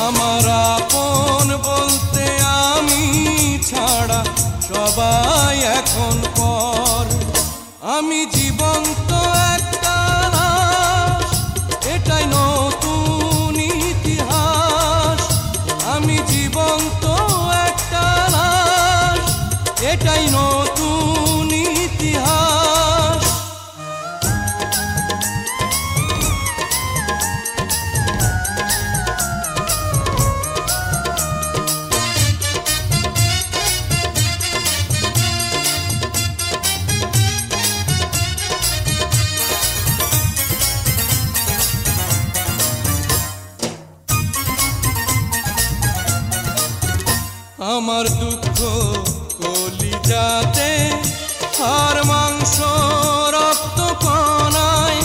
আমার আপন বলতে আমি ছাড়া সবাই এখন পর। আমি জীবন্ত একটা লাশ, এটাই নতুন ইতিহাস। আমি জীবন্ত একটা লাশ, এটাই নতুন ইতিহাস। আমার দুঃখ কলিজাতে, হাড় মাংস রক্ত কণায়,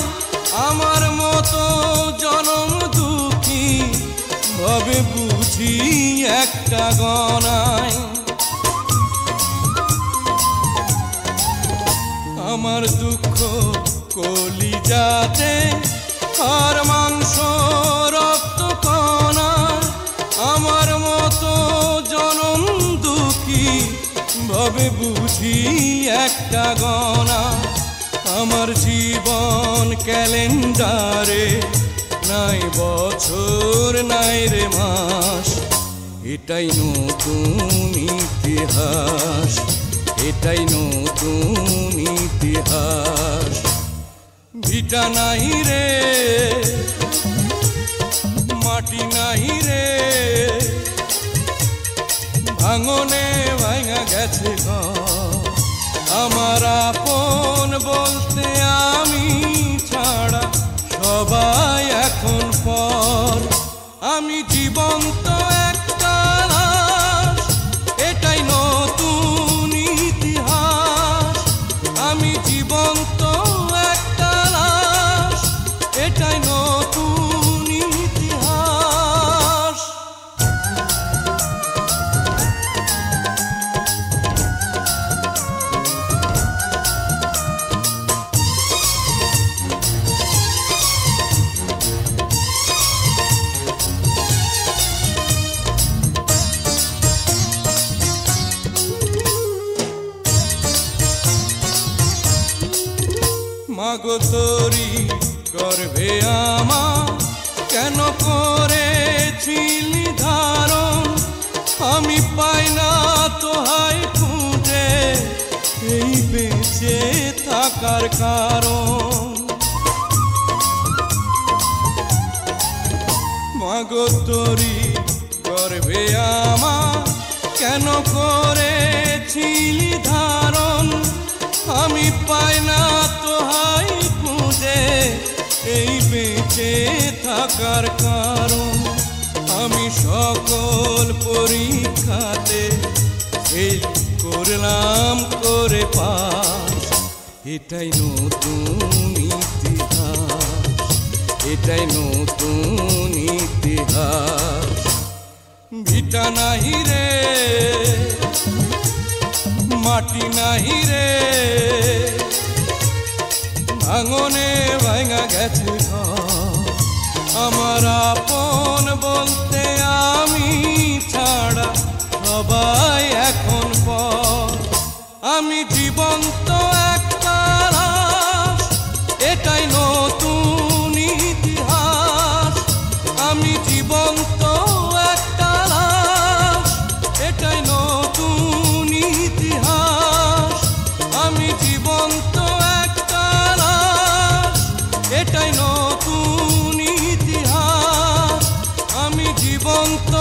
আমার মতো জনম দুঃখী ভাবে বুঝি একটা গণায়। আমার দুঃখ কলিজাতে, হাড় মাংস রক্ত কণায়, আমার মতো জনম দুঃখী ভাবে বুঝি একটা গণা। আমার জীবন ক্যালেন্ডারে নাই বছর নাই রে মাস, এটাই নতুন ইতিহাস, এটাই নতুন ইতিহাস। ভিটা নাই রে, মাটি নাই রে, ভাঙনে ভাঙা গেছে ঘর। আমার আপন বলতে আমি ছাড়া সবাই এখন পর। আমি জীবন্ত একটা লাশ, এটাই নতুন ইতিহাস। আমি জীবন্ত একটা লাশ, এটাই নতুন ইতিহাস। মাগো তোরি গর্ভে আমার কেন করেছিলি ধারণ, আমি পাই না তোহাই খুঁজে এই বেঁচে থাকার কারণ। মাগো তোরি গর্ভে আমার কেন করেছিলি ধারণ, আমি পাই না তোহাই খুঁজে এই বেঁচে থাকার কারণ। আমি সকল পরীক্ষাতে ফেল করলাম করে পাস, এটাই নতুন ইতিহাস, এটাই নতুন ইতিহাস। ভিটা নাহি রে, মাটি নাহি রে, ভাঙনে ভাঙা গেছে ঘর। আমার আপন বলতে আমি ছাড়া সবাই এখন পর। আমি জীবন্ত একটা লাশ, এটাই নতুন ইতিহাস। আমি জীবন্ত একটা লাশ, এটাই নতুন ইতিহাস। আমি জীবন্ত একটা লাশ, এটাই নতুন ইতিহাস। আমি জীবন্ত